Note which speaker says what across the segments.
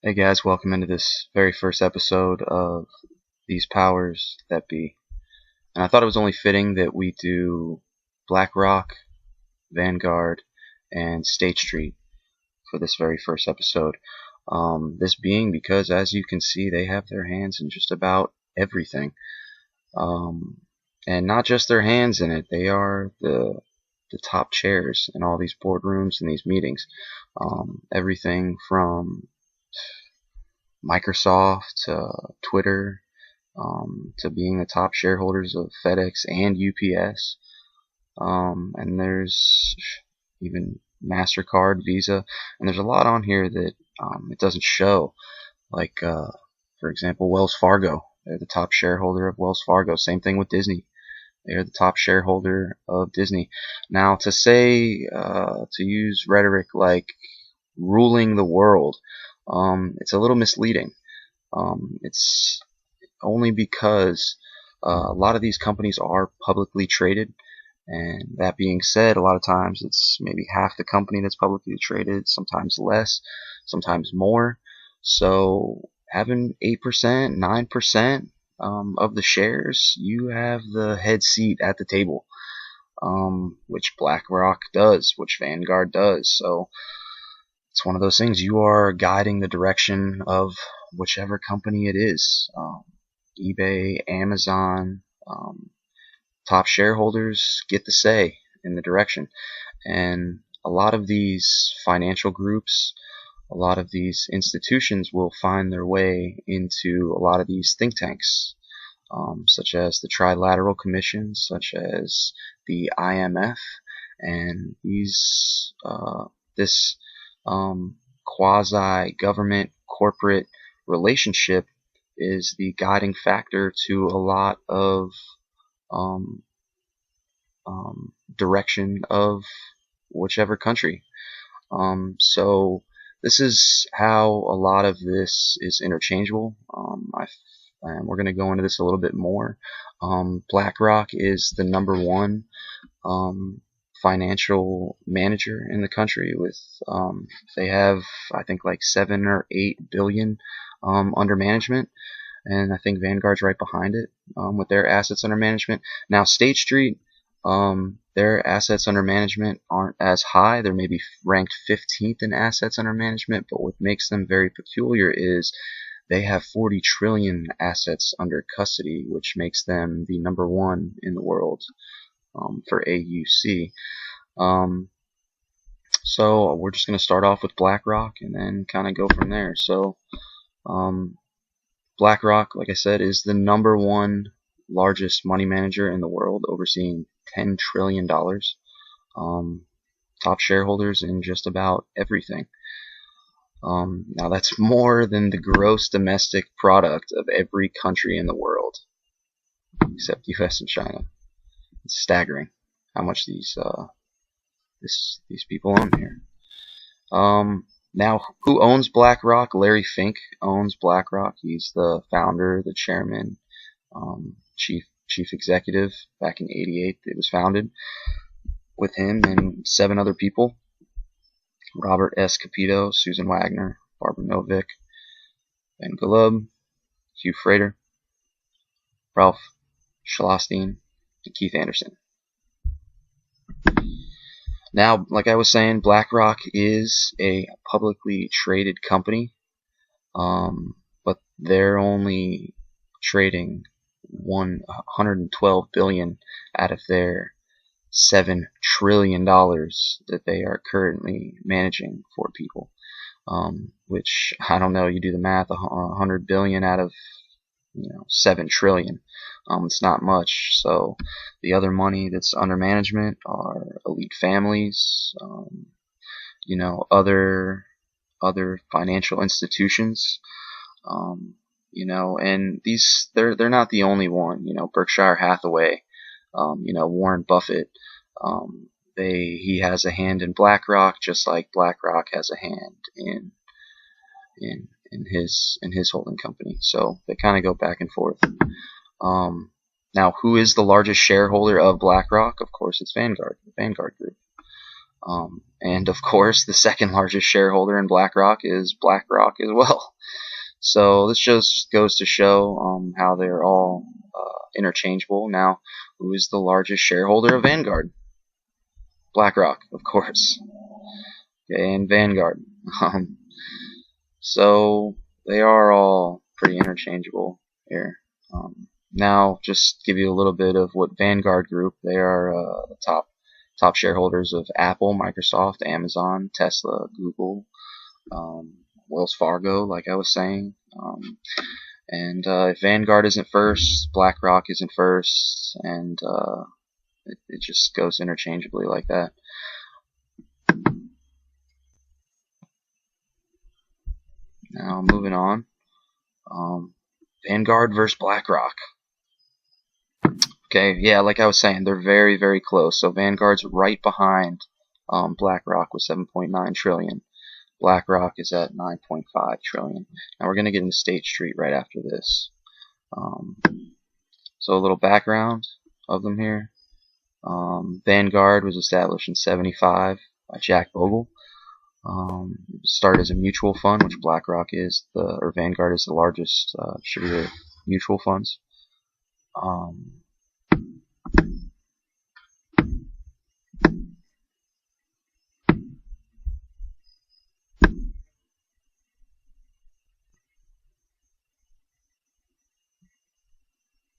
Speaker 1: Hey guys, welcome into this very first episode of These Powers That Be. And I thought it was only fitting that we do BlackRock, Vanguard, and State Street for this very first episode. This being because, as you can see, they have their hands in just about everything. And not just their hands in it, they are the top chairs in all these boardrooms and these meetings. Everything from Microsoft, Twitter, to being the top shareholders of FedEx and UPS. And there's even MasterCard, Visa, and there's a lot on here that it doesn't show. Like, for example, Wells Fargo. They're the top shareholder of Wells Fargo. Same thing with Disney. They're the top shareholder of Disney. Now, to say, to use rhetoric like ruling the world, it's a little misleading. It's only because a lot of these companies are publicly traded, and that being said, a lot of times it's maybe half the company that's publicly traded, sometimes less, sometimes more. So having 8%, 9% of the shares, you have the head seat at the table, which BlackRock does, which Vanguard does. So it's one of those things. You are guiding the direction of whichever company it is. eBay, Amazon, top shareholders get the say in the direction. And a lot of these financial groups, a lot of these institutions will find their way into a lot of these think tanks, such as the Trilateral Commission, such as the IMF, and this quasi-government corporate relationship is the guiding factor to a lot of direction of whichever country. So this is how a lot of this is interchangeable. And we're going to go into this a little bit more. BlackRock is the number one financial manager in the country with they have, I think, like 7 or 8 billion under management, and I think Vanguard's right behind it with their assets under management. Now State Street, their assets under management aren't as high. They're maybe ranked 15th in assets under management, but what makes them very peculiar is they have 40 trillion assets under custody, which makes them the number one in the world for AUC. So we're just going to start off with BlackRock and then kind of go from there. So BlackRock, like I said, is the number one largest money manager in the world, overseeing $10 trillion. Top shareholders in just about everything. Now that's more than the gross domestic product of every country in the world, except US and China. It's staggering how much these people own here. Now, who owns BlackRock? Larry Fink owns BlackRock. He's the founder, the chairman, chief executive. Back in '88, it was founded with him and 7 other people: Robert S. Capito, Susan Wagner, Barbara Novick, Ben Golub, Hugh Frater, Ralph Schlosstein, and Keith Anderson. Now, like I was saying, BlackRock is a publicly traded company, but they're only trading $112 billion out of their $7 trillion that they are currently managing for people. Which, I don't know, you do the math, 100 billion out of 7 trillion. It's not much. So the other money that's under management are elite families, other financial institutions, and they're not the only one. Berkshire Hathaway, Warren Buffett, he has a hand in BlackRock, just like BlackRock has a hand in his holding company. So they kind of go back and forth. Now, who is the largest shareholder of BlackRock? Of course, it's Vanguard, the Vanguard Group. And of course, the second largest shareholder in BlackRock is BlackRock as well. So this just goes to show how they're all interchangeable. Now, who is the largest shareholder of Vanguard? BlackRock, of course. Okay, and Vanguard. So they are all pretty interchangeable here. Now, just give you a little bit of what Vanguard Group. They are the top shareholders of Apple, Microsoft, Amazon, Tesla, Google, Wells Fargo, like I was saying. And if Vanguard isn't first, BlackRock isn't first, and it just goes interchangeably like that. Now, moving on. Vanguard versus BlackRock. Okay, yeah, like I was saying, they're very, very close. So Vanguard's right behind BlackRock with 7.9 trillion. BlackRock is at 9.5 trillion. Now we're going to get into State Street right after this. So a little background of them here. Vanguard was established in '75 by Jack Bogle. It started as a mutual fund, which BlackRock is, or Vanguard is the largest distributor of mutual funds.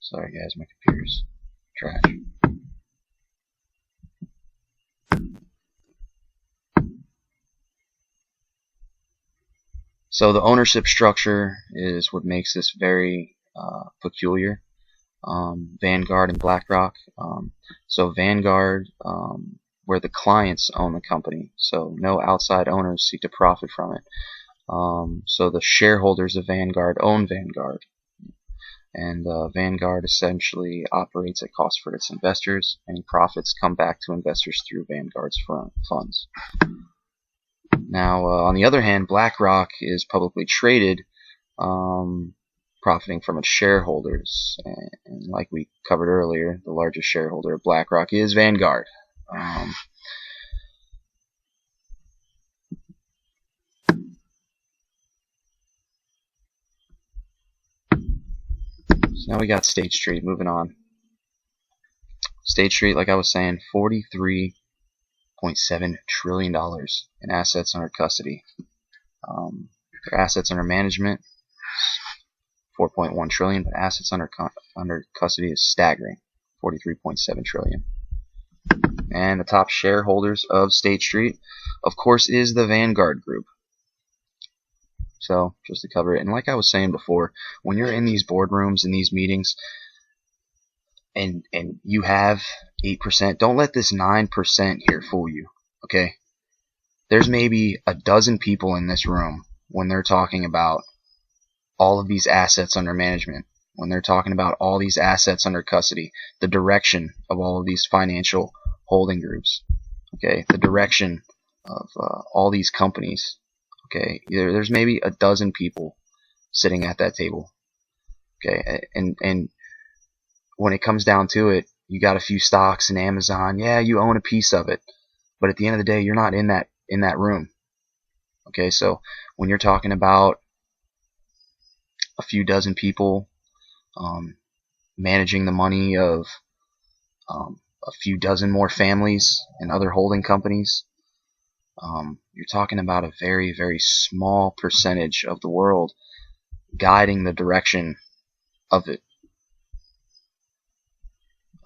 Speaker 1: Sorry guys, my computer's trash. So the ownership structure is what makes this very peculiar. Vanguard and BlackRock. So Vanguard, where the clients own the company, so no outside owners seek to profit from it. So the shareholders of Vanguard own Vanguard, and Vanguard essentially operates at cost for its investors. Any profits come back to investors through Vanguard's funds. Now, on the other hand, BlackRock is publicly traded, profiting from its shareholders. And like we covered earlier, the largest shareholder of BlackRock is Vanguard. So now we got State Street. Moving on. State Street, like I was saying, $43.7 trillion in assets under custody. Their assets under management, 4.1 trillion, but assets under custody is staggering, 43.7 trillion. And the top shareholders of State Street, of course, is the Vanguard Group. So, just to cover it, and like I was saying before, when you're in these boardrooms and these meetings, and you have 8%, don't let this 9% here fool you, okay? There's maybe a dozen people in this room when they're talking about all of these assets under management, when they're talking about all these assets under custody, the direction of all of these financial holding groups, okay, the direction of all these companies, okay, there's maybe a dozen people sitting at that table, okay, and when it comes down to it, you got a few stocks in Amazon, yeah, you own a piece of it, but at the end of the day, you're not in that room, okay, so when you're talking about a few dozen people managing the money of a few dozen more families and other holding companies, you're talking about a very, very small percentage of the world guiding the direction of it.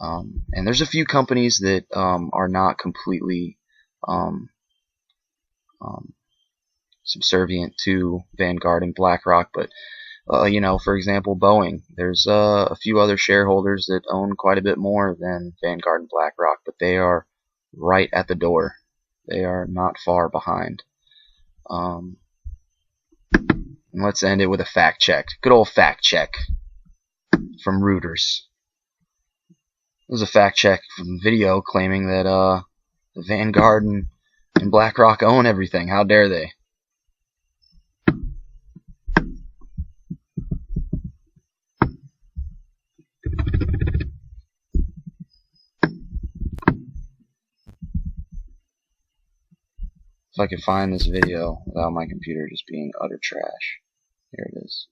Speaker 1: And there's a few companies that are not completely subservient to Vanguard and BlackRock, but for example, Boeing. There's a few other shareholders that own quite a bit more than Vanguard and BlackRock, but they are right at the door. They are not far behind. And let's end it with a fact check. Good old fact check from Reuters. There's a fact check from video claiming that Vanguard and BlackRock own everything. How dare they? if I could find this video without my computer just being utter trash. Here it is.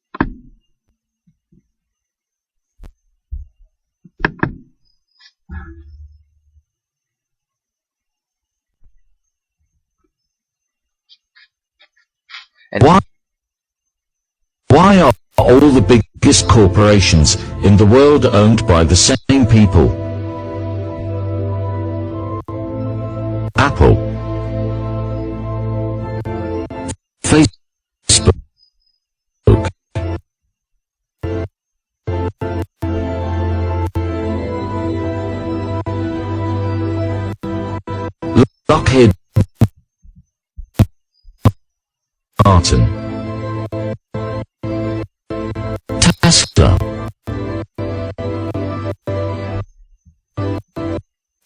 Speaker 1: And
Speaker 2: Why are all the biggest corporations in the world owned by the same people? Apple, Facebook, Lockheed Martin, Tesla,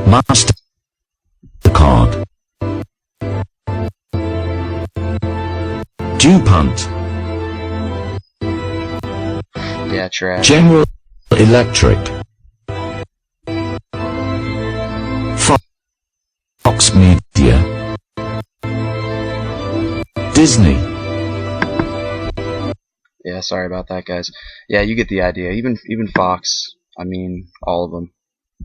Speaker 2: MasterCard, DuPont,
Speaker 1: yeah, trash.
Speaker 2: General Electric, Fox Media, Disney.
Speaker 1: Yeah, sorry about that, guys. Yeah, you get the idea. Even Fox, I mean, all of them.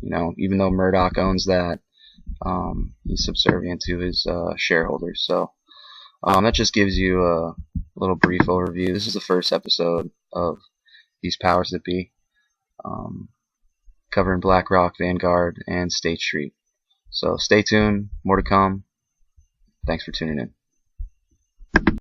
Speaker 1: You know, even though Murdoch owns that, he's subservient to his shareholders. So that just gives you a little brief overview. This is the first episode of these powers that be, covering BlackRock, Vanguard, and State Street. So stay tuned. More to come. Thanks for tuning in.